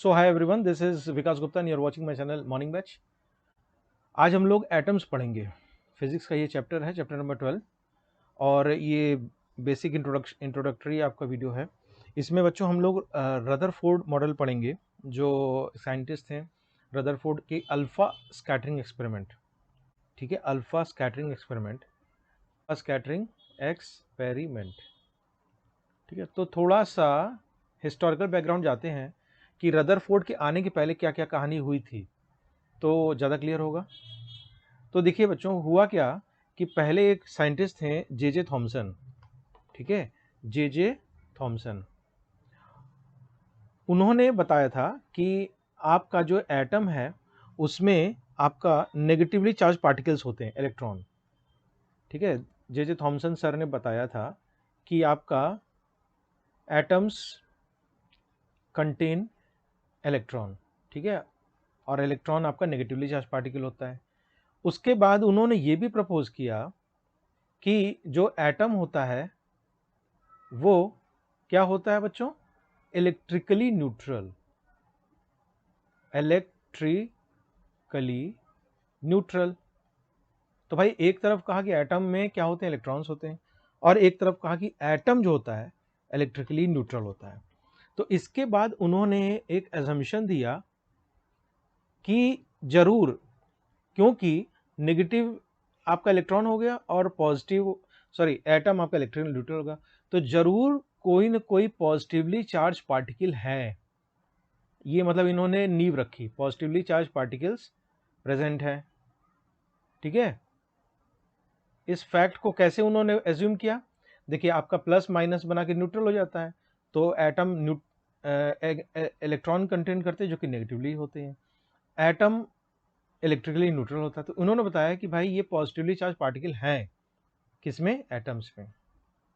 So hi everyone, this is Vikas Gupta and you are watching my channel morning batch. आज हम लोग atoms पढ़ेंगे। Physics का ये चैप्टर है, चैप्टर नंबर 12, और ये बेसिक इंट्रोडक्टरी आपका वीडियो है। इसमें बच्चों हम लोग रदरफोर्ड मॉडल पढ़ेंगे, जो साइंटिस्ट थे रदरफोर्ड के अल्फा स्कैटरिंग एक्सपेरिमेंट। ठीक है, alpha scattering experiment, scattering experiment. ठीक है, तो थोड़ा सा हिस्टोरिकल बैकग्राउंड जाते हैं कि रदरफोर्ड के आने के पहले क्या क्या कहानी हुई थी, तो ज़्यादा क्लियर होगा। तो देखिए बच्चों, हुआ क्या कि पहले एक साइंटिस्ट थे जे थॉमसन। ठीक है, जे थॉमसन, उन्होंने बताया था कि आपका जो एटम है उसमें आपका नेगेटिवली चार्ज पार्टिकल्स होते हैं, इलेक्ट्रॉन। ठीक है, जे थॉमसन सर ने बताया था कि आपका एटम्स कंटेन इलेक्ट्रॉन। ठीक है, और इलेक्ट्रॉन आपका नेगेटिवली चार्ज पार्टिकल होता है। उसके बाद उन्होंने ये भी प्रपोज किया कि जो एटम होता है वो क्या होता है बच्चों, इलेक्ट्रिकली न्यूट्रल। Electrically neutral. तो भाई एक तरफ कहा कि एटम में क्या होते हैं, इलेक्ट्रॉन्स होते हैं, और एक तरफ कहा कि एटम जो होता है इलेक्ट्रिकली न्यूट्रल होता है। तो इसके बाद उन्होंने एक एजम्पशन दिया कि जरूर, क्योंकि नेगेटिव आपका इलेक्ट्रॉन हो गया और पॉजिटिव, सॉरी, एटम आपका इलेक्ट्रिकल न्यूट्रल होगा, तो जरूर कोई ना कोई पॉजिटिवली चार्ज पार्टिकल है। ये मतलब इन्होंने नींव रखी, पॉजिटिवली चार्ज पार्टिकल्स प्रेजेंट है। ठीक है, इस फैक्ट को कैसे उन्होंने एज्यूम किया, देखिए आपका प्लस माइनस बना के न्यूट्रल हो जाता है, तो एटम इलेक्ट्रॉन कंटेन करते हैं जो कि नेगेटिवली होते हैं, एटम इलेक्ट्रिकली न्यूट्रल होता है। तो उन्होंने बताया कि भाई ये पॉजिटिवली चार्ज पार्टिकल हैं, किसमें, एटम्स में।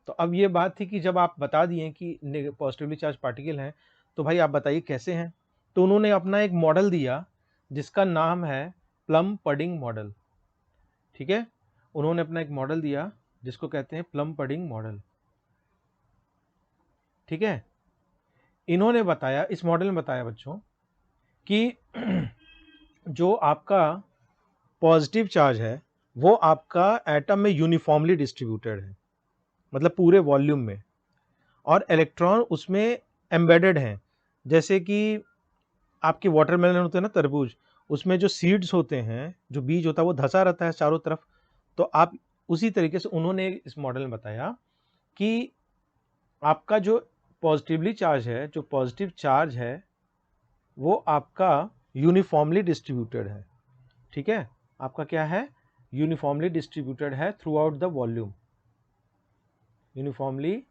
तो अब ये बात थी कि जब आप बता दिए कि पॉजिटिवली चार्ज पार्टिकल हैं, तो भाई आप बताइए कैसे हैं। तो उन्होंने अपना एक मॉडल दिया जिसका नाम है प्लम पडिंग मॉडल। ठीक है, उन्होंने अपना एक मॉडल दिया जिसको कहते हैं प्लम पडिंग मॉडल। ठीक है, इन्होंने बताया, इस मॉडल में बताया बच्चों कि जो आपका पॉजिटिव चार्ज है वो आपका एटम में यूनिफॉर्मली डिस्ट्रीब्यूटेड है, मतलब पूरे वॉल्यूम में, और इलेक्ट्रॉन उसमें एम्बेडेड हैं। जैसे कि आपके वाटरमेलन होते हैं ना, तरबूज, उसमें जो सीड्स होते हैं, जो बीज होता है वो धंसा रहता है चारों तरफ। तो आप उसी तरीके से उन्होंने इस मॉडल में बताया कि आपका जो पॉजिटिवली चार्ज है, जो पॉजिटिव चार्ज है वो आपका यूनिफॉर्मली डिस्ट्रीब्यूटेड है। ठीक है, आपका क्या है, यूनिफॉर्मली डिस्ट्रीब्यूटेड है through out the volume, uniformly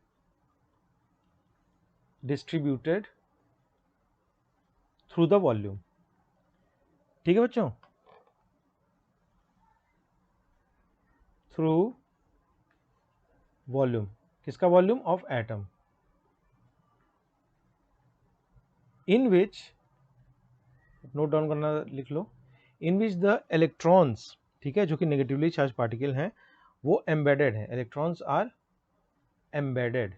distributed through the volume. ठीक है बच्चों, थ्रू वॉल्यूम, किसका volume, of atom, in which, note down करना, लिख लो, इन विच द इलेक्ट्रॉन्स, ठीक है, जो कि नेगेटिवली चार्ज पार्टिकल हैं, वो एम्बेडेड है, इलेक्ट्रॉन्स आर एम्बेडेड।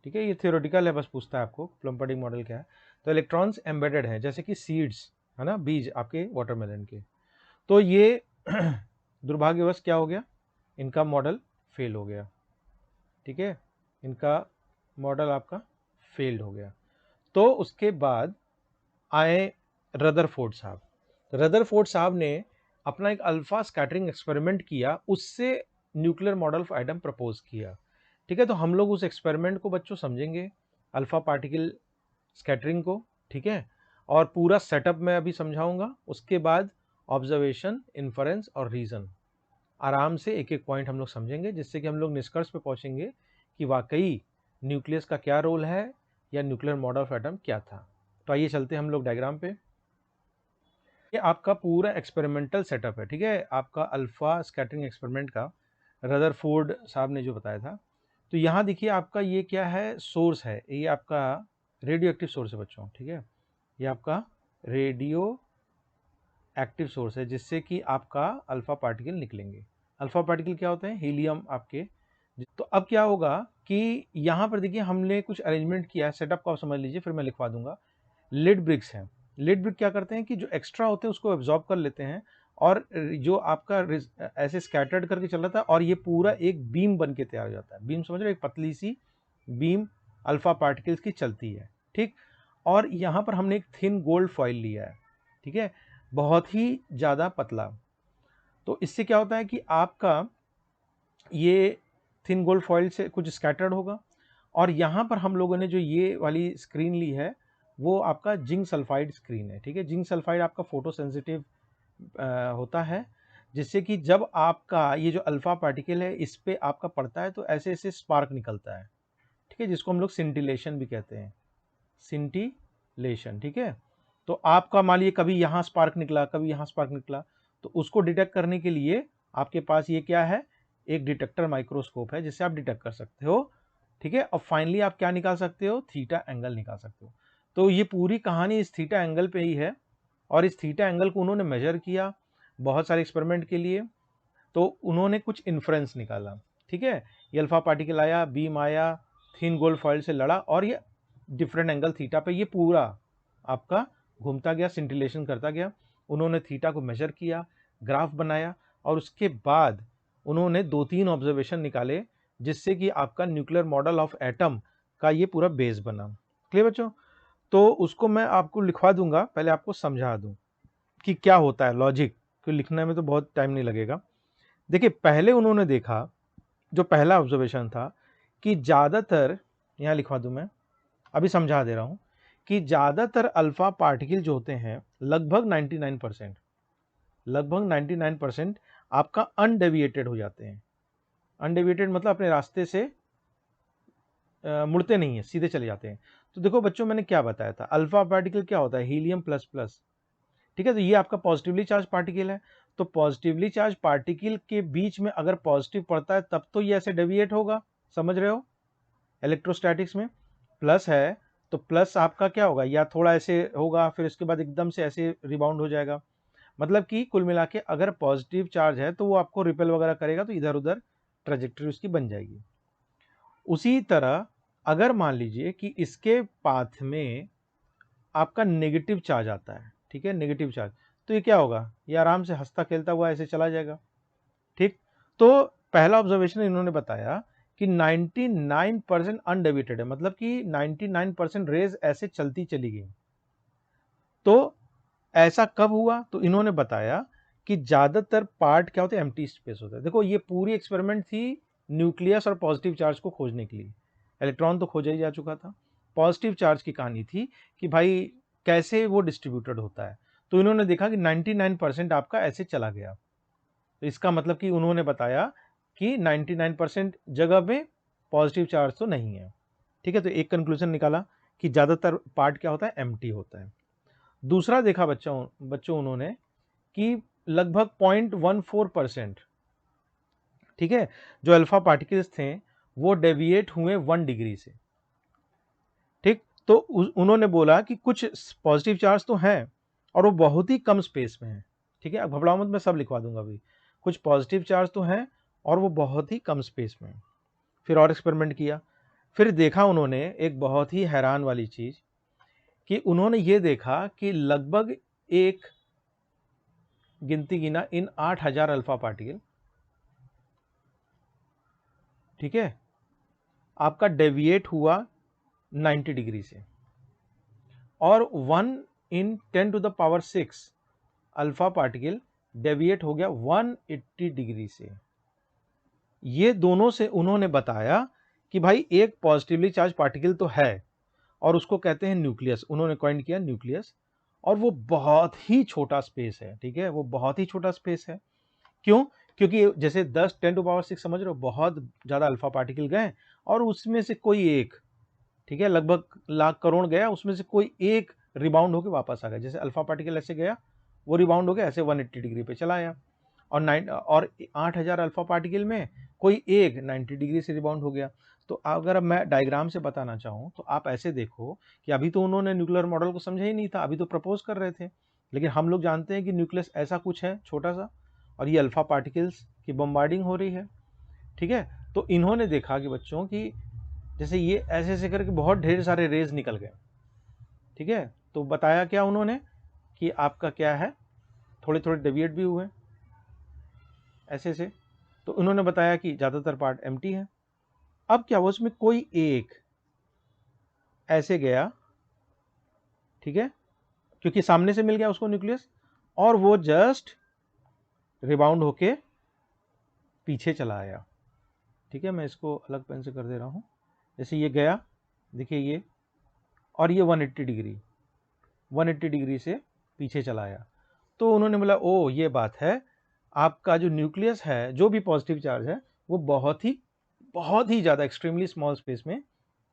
ठीक है, ये थियोरेटिकल है, बस पूछता है आपको प्लम पडिंग मॉडल क्या है। तो इलेक्ट्रॉन्स एम्बेडेड हैं, जैसे कि सीड्स है ना, बीज आपके वाटरमेलन के। तो ये दुर्भाग्यवश क्या हो गया, इनका मॉडल फेल हो गया। ठीक है, इनका मॉडल आपका फेल्ड हो गया। तो उसके बाद आए रदरफोर्ड साहब। रदरफोर्ड साहब ने अपना एक अल्फा स्कैटरिंग एक्सपेरिमेंट किया, उससे nuclear model of atom propose किया। ठीक है, तो हम लोग उस एक्सपेरिमेंट को बच्चों समझेंगे, अल्फा पार्टिकल स्कैटरिंग को। ठीक है, और पूरा सेटअप मैं अभी समझाऊंगा, उसके बाद ऑब्जर्वेशन, इन्फरेंस और रीजन, आराम से एक एक पॉइंट हम लोग समझेंगे, जिससे कि हम लोग निष्कर्ष पे पहुंचेंगे कि वाकई न्यूक्लियस का क्या रोल है, या न्यूक्लियर मॉडल ऑफ एटम क्या था। तो आइए चलते हैं हम लोग डायग्राम पे। ये आपका पूरा एक्सपेरिमेंटल सेटअप है। ठीक है, आपका अल्फा स्कैटरिंग एक्सपेरिमेंट का रदरफोर्ड साहब ने जो बताया था। तो यहाँ देखिए आपका ये क्या है, सोर्स है, ये आपका रेडियो एक्टिव सोर्स है बच्चों। ठीक है, ये आपका रेडियो एक्टिव सोर्स है, जिससे कि आपका अल्फा पार्टिकल निकलेंगे। अल्फा पार्टिकल क्या होते हैं, हीलियम आपके तो अब क्या होगा कि यहाँ पर देखिए हमने कुछ अरेंजमेंट किया है, सेटअप को आप समझ लीजिए, फिर मैं लिखवा दूंगा। लिड ब्रिक्स हैं। लिड ब्रिक क्या करते हैं कि जो एक्स्ट्रा होते हैं उसको एब्जॉर्ब कर लेते हैं, और जो आपका ऐसे स्कैटर्ड करके चल रहा था, और ये पूरा एक बीम बन के तैयार हो जाता है। बीम समझ रहे हो, एक पतली सी बीम अल्फा पार्टिकल्स की चलती है, ठीक। और यहाँ पर हमने एक थिन गोल्ड फॉइल लिया है, ठीक है, बहुत ही ज़्यादा पतला। तो इससे क्या होता है कि आपका ये थिन गोल्ड फॉइल से कुछ स्कैटर्ड होगा, और यहाँ पर हम लोगों ने जो ये वाली स्क्रीन ली है वो आपका जिंक सल्फाइड स्क्रीन है, ठीक है। जिंक सल्फाइड आपका फोटो सेंसिटिव होता है, जिससे कि जब आपका ये जो अल्फा पार्टिकल है इस पे आपका पड़ता है तो ऐसे ऐसे स्पार्क निकलता है, ठीक है, जिसको हम लोग सिंटिलेशन भी कहते हैं, सिंटिलेशन, ठीक है। तो आपका मान लीजिए कभी यहाँ स्पार्क निकला, कभी यहाँ स्पार्क निकला, तो उसको डिटेक्ट करने के लिए आपके पास ये क्या है, एक डिटेक्टर माइक्रोस्कोप है जिससे आप डिटेक्ट कर सकते हो, ठीक है। और फाइनली आप क्या निकाल सकते हो, थीटा एंगल निकाल सकते हो। तो ये पूरी कहानी इस थीटा एंगल पे ही है, और इस थीटा एंगल को उन्होंने मेजर किया बहुत सारे एक्सपेरिमेंट के लिए, तो उन्होंने कुछ इन्फ्रेंस निकाला, ठीक है। ये अल्फा पार्टिकल आया, बीम आया, थिन गोल्ड फॉइल से लड़ा, और ये डिफरेंट एंगल थीटा पे ये पूरा आपका घूमता गया, सिंटिलेशन करता गया। उन्होंने थीटा को मेजर किया, ग्राफ बनाया, और उसके बाद उन्होंने 2-3 ऑब्जर्वेशन निकाले, जिससे कि आपका न्यूक्लियर मॉडल ऑफ एटम का ये पूरा बेस बना। क्लियर बच्चों? तो उसको मैं आपको लिखवा दूंगा, पहले आपको समझा दूं कि क्या होता है लॉजिक, क्योंकि लिखने में तो बहुत टाइम नहीं लगेगा। देखिए पहले उन्होंने देखा, जो पहला ऑब्जर्वेशन था कि ज़्यादातर, यहाँ लिखवा दूं मैं, अभी समझा दे रहा हूं, कि ज़्यादातर अल्फा पार्टिकल जो होते हैं लगभग 99%, लगभग 99% आपका अनडेविएटेड हो जाते हैं। अनडेविएटेड मतलब अपने रास्ते से मुड़ते नहीं है, सीधे चले जाते हैं। तो देखो बच्चों, मैंने क्या बताया था, अल्फा पार्टिकल क्या होता है, हीलियम प्लस प्लस, ठीक है। तो ये आपका पॉजिटिवली चार्ज पार्टिकल है, तो पॉजिटिवली चार्ज पार्टिकल के बीच में अगर पॉजिटिव पड़ता है तब तो ये ऐसे डेविएट होगा, समझ रहे हो। इलेक्ट्रोस्टैटिक्स में प्लस है तो प्लस आपका क्या होगा, या थोड़ा ऐसे होगा, फिर उसके बाद एकदम से ऐसे रिबाउंड हो जाएगा। मतलब कि कुल मिला के अगर पॉजिटिव चार्ज है तो वो आपको रिपेल वगैरह करेगा, तो इधर उधर ट्रेजेक्टरी उसकी बन जाएगी। उसी तरह अगर मान लीजिए कि इसके पाथ में आपका नेगेटिव चार्ज आता है, ठीक है, नेगेटिव चार्ज, तो ये क्या होगा, ये आराम से हंसता खेलता हुआ ऐसे चला जाएगा, ठीक। तो पहला ऑब्जर्वेशन इन्होंने बताया कि 99% अनडेविएटेड है, मतलब कि 99% रेज ऐसे चलती चली गई। तो ऐसा कब हुआ, तो इन्होंने बताया कि ज्यादातर पार्ट क्या होते हैं, एम्प्टी स्पेस होता है। देखो ये पूरी एक्सपेरिमेंट थी न्यूक्लियस और पॉजिटिव चार्ज को खोजने के लिए। इलेक्ट्रॉन तो खोजा ही जा चुका था, पॉजिटिव चार्ज की कहानी थी कि भाई कैसे वो डिस्ट्रीब्यूटेड होता है। तो इन्होंने देखा कि 99% आपका ऐसे चला गया। तो इसका मतलब कि उन्होंने बताया कि 99% जगह में पॉजिटिव चार्ज तो नहीं है, ठीक है। तो एक कंक्लूजन निकाला कि ज्यादातर पार्ट क्या होता है, एम्प्टी होता है। दूसरा देखा बच्चों उन्होंने कि लगभग 0.14%, ठीक है, जो अल्फा पार्टिकल्स थे वो डेविएट हुए 1 डिग्री से, ठीक। तो उन्होंने बोला कि कुछ पॉजिटिव चार्ज तो हैं और वो बहुत ही कम स्पेस में है, ठीक है। अब घबराओ मत, मैं सब लिखवा दूंगा अभी। कुछ पॉजिटिव चार्ज तो हैं और वो बहुत ही कम स्पेस में है। फिर और एक्सपेरिमेंट किया, फिर देखा उन्होंने एक बहुत ही हैरान वाली चीज, कि उन्होंने ये देखा कि लगभग एक गिनती गिना इन 8000 अल्फा पार्टिकल, ठीक है, आपका डेविएट हुआ 90 डिग्री से, और 1 in 10 to the power 6 alpha particle deviate हो गया 180 डिग्री से। ये दोनों से उन्होंने बताया कि भाई एक पॉजिटिवली चार्ज पार्टिकल तो है, और उसको कहते हैं न्यूक्लियस, उन्होंने कॉइन किया न्यूक्लियस, और वो बहुत ही छोटा स्पेस है, ठीक है, वो बहुत ही छोटा स्पेस है। क्यों? क्योंकि जैसे 10 10 टू पावर 6 समझ रहे हो, बहुत ज्यादा अल्फा पार्टिकल गए, और उसमें से कोई एक, ठीक है, लगभग लाख करोड़ गया, उसमें से कोई एक रिबाउंड होकर वापस आ गया। जैसे अल्फा पार्टिकल ऐसे गया, वो रिबाउंड हो गया ऐसे 180 डिग्री पे चला आया, और 8000 अल्फा पार्टिकल में कोई एक 90 डिग्री से रिबाउंड हो गया। तो अगर मैं डायग्राम से बताना चाहूँ तो आप ऐसे देखो कि अभी तो उन्होंने न्यूक्लियर मॉडल को समझा ही नहीं था, अभी तो प्रपोज कर रहे थे, लेकिन हम लोग जानते हैं कि न्यूक्लियस ऐसा कुछ है छोटा सा, और ये अल्फा पार्टिकल्स की बम्बार्डिंग हो रही है, ठीक है। तो इन्होंने देखा कि बच्चों की जैसे ये ऐसे ऐसे करके बहुत ढेर सारे रेज निकल गए, ठीक है। तो बताया क्या उन्होंने कि आपका क्या है, थोड़े थोड़े डेविएट भी हुए ऐसे ऐसे। तो उन्होंने बताया कि ज़्यादातर पार्ट एम्प्टी है। अब क्या हुआ, उसमें कोई एक ऐसे गया, ठीक है, क्योंकि सामने से मिल गया उसको न्यूक्लियस, और वो जस्ट रिबाउंड होके पीछे चला आया, ठीक है। मैं इसको अलग पेन से कर दे रहा हूँ। जैसे ये गया, देखिए ये, और ये 180 डिग्री से पीछे चला आया। तो उन्होंने बोला ओ ये बात है, आपका जो न्यूक्लियस है, जो भी पॉजिटिव चार्ज है, वो बहुत ही ज़्यादा एक्सट्रीमली स्मॉल स्पेस में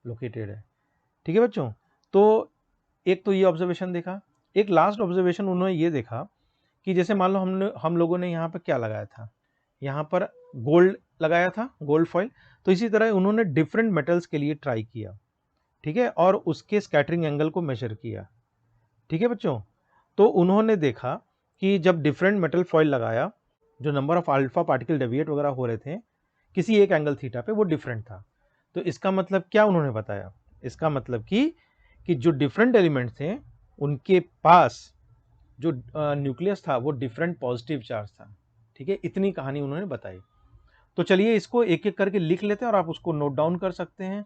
लोकेटेड है, ठीक है बच्चों। तो एक तो ये ऑब्जर्वेशन देखा। एक लास्ट ऑब्जर्वेशन उन्होंने ये देखा कि जैसे मान लो हम लोगों ने यहाँ पर क्या लगाया था, यहाँ पर गोल्ड लगाया था, गोल्ड फॉइल। तो इसी तरह उन्होंने डिफरेंट मेटल्स के लिए ट्राई किया, ठीक है, और उसके स्कैटरिंग एंगल को मेजर किया, ठीक है बच्चों। तो उन्होंने देखा कि जब डिफरेंट मेटल फॉइल लगाया, जो number of alpha particle deviate वगैरह हो रहे थे किसी एक एंगल थीटा पे, वो डिफरेंट था। तो इसका मतलब क्या उन्होंने बताया, इसका मतलब कि जो डिफरेंट एलिमेंट थे उनके पास जो न्यूक्लियस था वो डिफरेंट पॉजिटिव चार्ज था, ठीक है। इतनी कहानी उन्होंने बताई। तो चलिए इसको एक एक करके लिख लेते हैं और आप उसको नोट डाउन कर सकते हैं।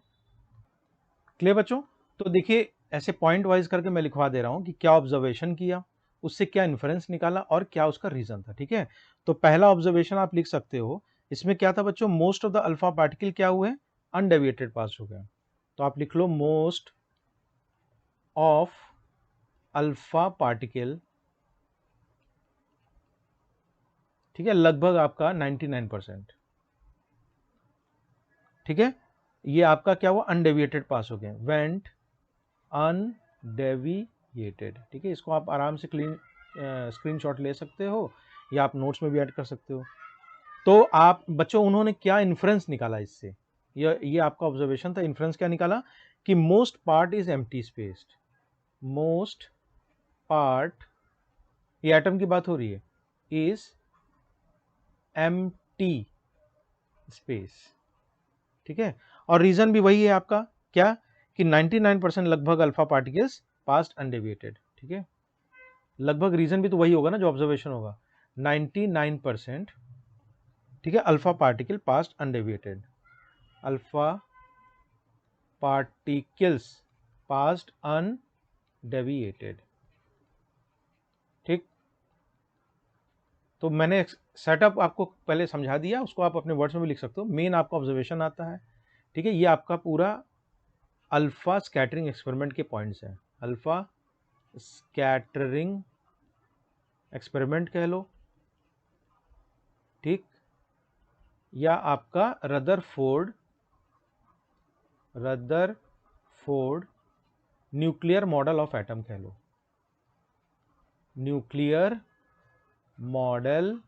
क्लियर बच्चों? तो देखिए ऐसे पॉइंट वाइज करके मैं लिखवा दे रहा हूं कि क्या ऑब्जर्वेशन किया, उससे क्या इन्फरेंस निकाला और क्या उसका रीजन था, ठीक है। तो पहला ऑब्जर्वेशन आप लिख सकते हो, इसमें क्या था बच्चों, most of the alpha particle क्या हुए, अनडेविएटेड पास हो गए। तो आप लिख लो मोस्ट ऑफ अल्फा पार्टिकल, ठीक है, लगभग आपका 99%, ठीक है। ये आपका क्या हुआ, अनडेविएटेड पास हो गए, वेंट अनडेविएटेड, ठीक है। इसको आप आराम से स्क्रीनशॉट ले सकते हो या आप नोट्स में भी ऐड कर सकते हो। तो आप बच्चों उन्होंने क्या इन्फ्रेंस निकाला इससे, ये आपका ऑब्जर्वेशन था। इन्फ्रेंस क्या निकाला कि most part is empty spaced, most part, ये एटम की बात हो रही है, इज एम्प्टी स्पेस, ठीक है। और रीजन भी वही है आपका, क्या कि 99% लगभग अल्फा पार्टिकल्स पास्ट अनडेविएटेड, ठीक है। लगभग रीजन भी तो वही होगा ना जो ऑब्जर्वेशन होगा, 99%, ठीक है, alpha particle past undeviated, alpha particles past undeviated, ठीक। तो मैंने सेटअप आपको पहले समझा दिया, उसको आप अपने वर्ड्स में भी लिख सकते हो। मेन आपका ऑब्जर्वेशन आता है, ठीक है। ये आपका पूरा अल्फा स्कैटरिंग एक्सपेरिमेंट के पॉइंट्स हैं, अल्फा स्कैटरिंग एक्सपेरिमेंट कह लो, ठीक, या आपका Rutherford nuclear model of atom कह लो, न्यूक्लियर मॉडल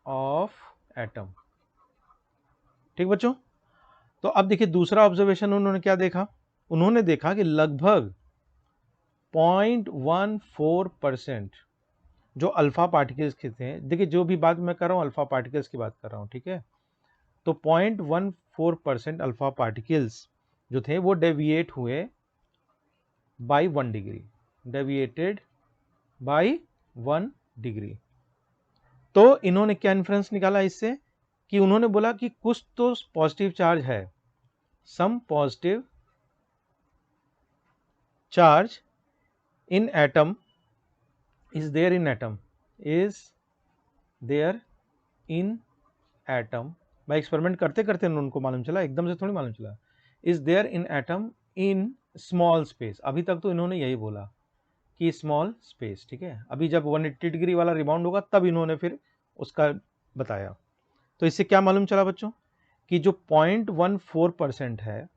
ऑफ एटम, ठीक बच्चों। तो अब देखिए दूसरा ऑब्जर्वेशन उन्होंने क्या देखा, उन्होंने देखा कि लगभग 0.14% जो अल्फा पार्टिकल्स के थे, देखिए जो भी बात मैं कर रहा हूं अल्फा पार्टिकल्स की बात कर रहा हूं, ठीक है। तो 0.14% अल्फा पार्टिकल्स जो थे वो डेविएट हुए by 1 degree, deviated by 1 degree. तो इन्होंने क्या इन्फ्रेंस निकाला इससे, कि उन्होंने बोला कि कुछ तो पॉजिटिव चार्ज है, some positive charge in atom is there in atom, is there in atom. भाई एक्सपेरिमेंट करते करते उनको मालूम चला, एकदम से थोड़ी मालूम चला। Is there in atom in small space, अभी तक तो इन्होंने यही बोला कि स्मॉल स्पेस, ठीक है। अभी जब 180 डिग्री वाला रिबाउंड होगा तब इन्होंने फिर उसका बताया। तो इससे क्या मालूम चला बच्चों, कि जो 0.14% है,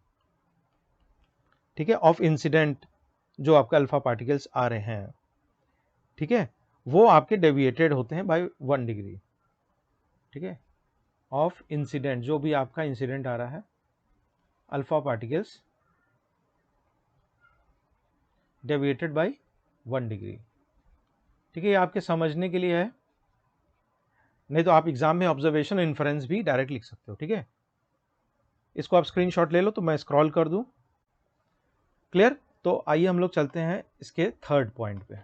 ठीक है, ऑफ इंसिडेंट जो आपके अल्फा पार्टिकल्स आ रहे हैं, ठीक है, वो आपके डेविएटेड होते हैं बाय 1 डिग्री, ठीक है, ऑफ इंसिडेंट, जो भी आपका इंसिडेंट आ रहा है alpha particles deviated by 1 degree, ठीक है। ये आपके समझने के लिए है। नहीं तो आप एग्जाम में ऑब्जर्वेशन इन्फरेंस भी डायरेक्ट लिख सकते हो, ठीक है। इसको आप स्क्रीनशॉट ले लो तो मैं स्क्रॉल कर दूं। क्लियर? तो आइए हम लोग चलते हैं इसके थर्ड पॉइंट पे।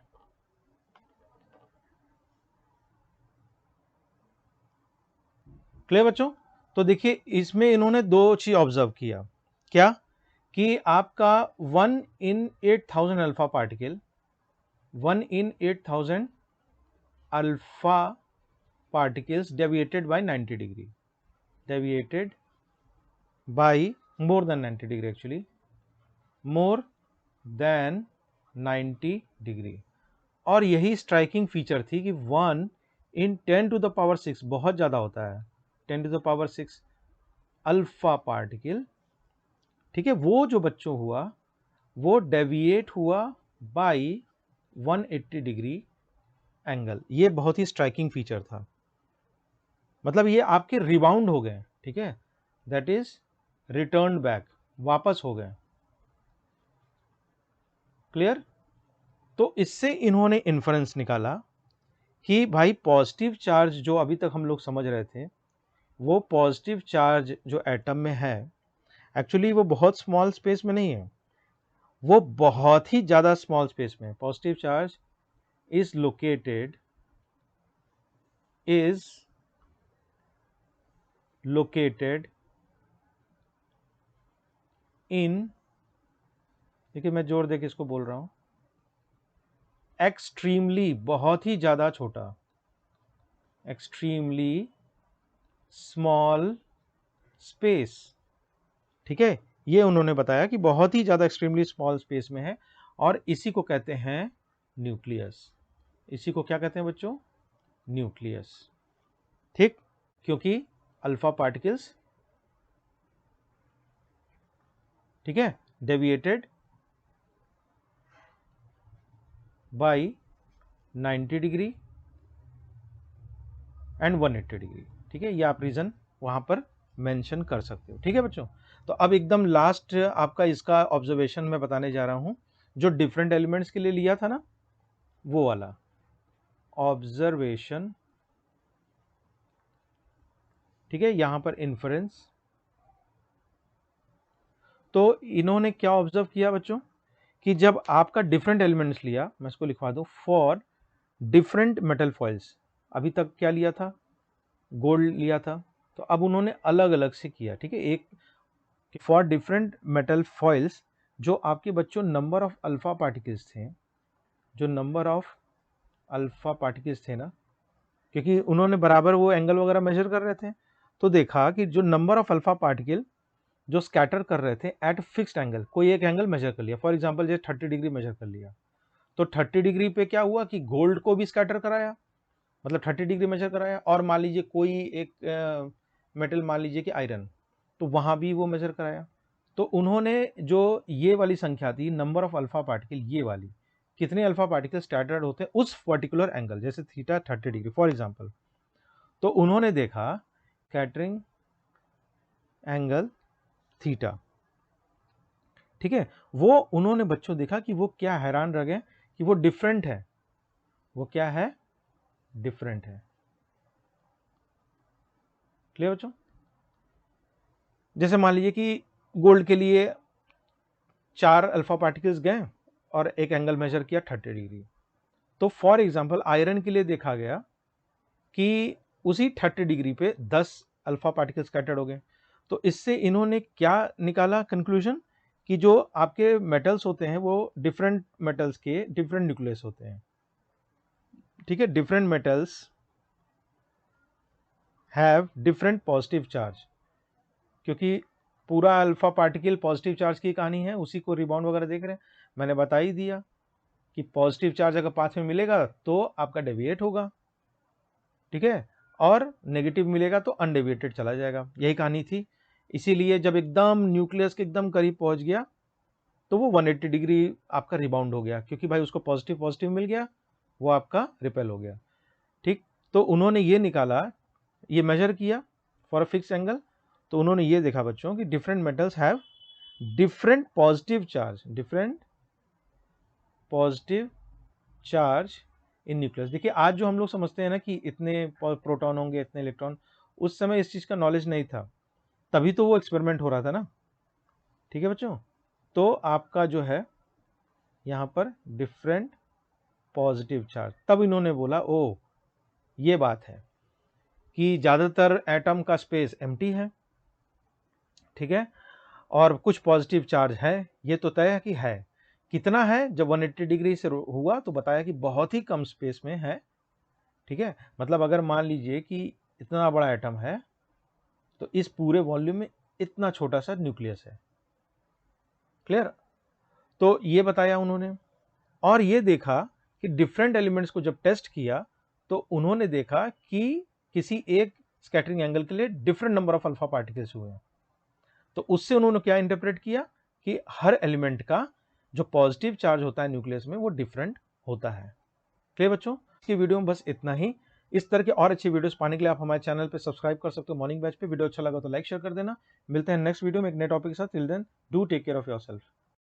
क्लियर बच्चों? तो देखिए इसमें इन्होंने दो चीज ऑब्जर्व किया। क्या? कि आपका 1 in 8000 alpha particle, 1 in 8000 alpha particles deviated by 90 degree, deviated by more than 90 degree, actually more than 90 degree। और यही स्ट्राइकिंग फीचर थी कि 1 in 10 to the power 6 बहुत ज्यादा होता है, 10 to the power 6 alpha particle, ठीक है, वो जो बच्चों हुआ वो डेविएट हुआ बाई 180 डिग्री एंगल। ये बहुत ही स्ट्राइकिंग फीचर था, मतलब ये आपके रिबाउंड हो गए, ठीक है, दैट इज रिटर्न बैक, वापस हो गए। क्लियर? तो इससे इन्होंने इन्फरेंस निकाला कि भाई पॉजिटिव चार्ज जो अभी तक हम लोग समझ रहे थे, वो पॉजिटिव चार्ज जो एटम में है एक्चुअली वो बहुत स्मॉल स्पेस में नहीं है, वो बहुत ही ज्यादा स्मॉल स्पेस में है। Positive charge is located in, देखिए मैं जोर देके इसको बोल रहा हूं, एक्सट्रीमली, बहुत ही ज्यादा छोटा, एक्सट्रीमली स्मॉल स्पेस, ठीक है। ये उन्होंने बताया कि बहुत ही ज्यादा एक्सट्रीमली स्मॉल स्पेस में है, और इसी को कहते हैं न्यूक्लियस। इसी को क्या कहते हैं बच्चों? न्यूक्लियस, ठीक। क्योंकि अल्फा पार्टिकल्स, ठीक है, deviated by 90 degree and 180 degree, ठीक है। ये आप रीजन वहां पर मेंशन कर सकते हो, ठीक है बच्चों। तो अब एकदम लास्ट आपका इसका ऑब्जर्वेशन मैं बताने जा रहा हूं, जो डिफरेंट एलिमेंट्स के लिए लिया था ना, वो वाला ऑब्जर्वेशन, ठीक है, यहां पर इन्फरेंस। तो इन्होंने क्या ऑब्जर्व किया बच्चों कि जब आपका डिफरेंट एलिमेंट्स लिया, मैं इसको लिखवा दूं, फॉर डिफरेंट मेटल फॉइल्स, अभी तक क्या लिया था? गोल्ड लिया था, तो अब उन्होंने अलग अलग से किया, ठीक है। एक फॉर डिफरेंट मेटल फॉइल्स, जो आपके बच्चों नंबर ऑफ अल्फा पार्टिकल्स थे, जो नंबर ऑफ अल्फा पार्टिकल्स थे ना, क्योंकि उन्होंने बराबर वो एंगल वगैरह मेजर कर रहे थे, तो देखा कि जो नंबर ऑफ अल्फा पार्टिकल जो स्कैटर कर रहे थे एट फिक्स्ड एंगल, कोई एक एंगल मेजर कर लिया, फॉर एग्जांपल जैसे 30 डिग्री मेजर कर लिया, तो 30 डिग्री पे क्या हुआ कि गोल्ड को भी स्कैटर कराया, मतलब 30 डिग्री मेजर कराया, और मान लीजिए कोई एक मेटल, मान लीजिए कि आयरन, तो वहां भी वो मेजर कराया। तो उन्होंने जो ये वाली संख्या थी, नंबर ऑफ अल्फा पार्टिकल, ये वाली, कितने अल्फा पार्टिकल स्कैटर्ड होते हैं उस पर्टिकुलर एंगल, जैसे थीटा 30 डिग्री फॉर एग्जांपल, तो उन्होंने देखा स्कैटरिंग एंगल थीटा, ठीक है। वो उन्होंने बच्चों देखा कि वो क्या हैरान रह गए कि वो डिफरेंट है, वो क्या है? डिफरेंट है। क्लियर बच्चों? जैसे मान लीजिए कि गोल्ड के लिए 4 अल्फा पार्टिकल्स गए और एक एंगल मेजर किया 30 डिग्री, तो फॉर एग्जांपल आयरन के लिए देखा गया कि उसी 30 डिग्री पे 10 अल्फा पार्टिकल्स स्कैटर्ड हो गए। तो इससे इन्होंने क्या निकाला कंक्लूजन कि जो आपके मेटल्स होते हैं वो डिफरेंट मेटल्स के डिफरेंट न्यूक्लियस होते हैं, ठीक है। Different metals have different positive charge, क्योंकि पूरा अल्फा पार्टिकल पॉजिटिव चार्ज की कहानी है, उसी को रिबाउंड वगैरह देख रहे हैं, मैंने बता ही दिया कि पॉजिटिव चार्ज अगर पाथ में मिलेगा तो आपका डेविएट होगा, ठीक है, और नेगेटिव मिलेगा तो अनडेविएटेड चला जाएगा, यही कहानी थी। इसीलिए जब एकदम न्यूक्लियस के एकदम करीब पहुंच गया तो वो 180 डिग्री आपका रिबाउंड हो गया, क्योंकि भाई उसको पॉजिटिव पॉजिटिव मिल गया, वो आपका रिपेल हो गया, ठीक। तो उन्होंने ये निकाला, ये मेजर किया फॉर अ फिक्स एंगल, तो उन्होंने ये देखा बच्चों कि different metals have different positive charge, different positive charge in nucleus. देखिए आज जो हम लोग समझते हैं ना कि इतने प्रोटॉन होंगे, इतने इलेक्ट्रॉन, उस समय इस चीज़ का नॉलेज नहीं था, तभी तो वो एक्सपेरिमेंट हो रहा था ना। ठीक है बच्चों, तो आपका जो है यहाँ पर डिफरेंट पॉजिटिव चार्ज, तब इन्होंने बोला ओ ये बात है कि ज़्यादातर एटम का स्पेस एम्प्टी है, ठीक है, और कुछ पॉजिटिव चार्ज है, ये तो तय है कि है। कितना है, जब 180 डिग्री से हुआ तो बताया कि बहुत ही कम स्पेस में है, ठीक है। मतलब अगर मान लीजिए कि इतना बड़ा एटम है तो इस पूरे वॉल्यूम में इतना छोटा सा न्यूक्लियस है। क्लियर? तो ये बताया उन्होंने, और ये देखा कि डिफरेंट एलिमेंट्स को जब टेस्ट किया तो उन्होंने देखा कि किसी एक स्कैटरिंग एंगल के लिए different number of alpha particles हुए हैं। तो उससे उन्होंने क्या इंटरप्रेट किया कि हर एलिमेंट का जो पॉजिटिव चार्ज होता है न्यूक्लियस में वो डिफरेंट होता है। क्लियर बच्चों? इसकी वीडियो में बस इतना ही। इस तरह के और अच्छी वीडियोस पाने के लिए आप हमारे चैनल पे सब्सक्राइब कर सकते हो मॉर्निंग बैच पे। वीडियो अच्छा लगा तो लाइक शेयर कर देना। मिलते हैं नेक्स्ट वीडियो में एक नए टॉपिक के साथ। Till then do take care of yourself.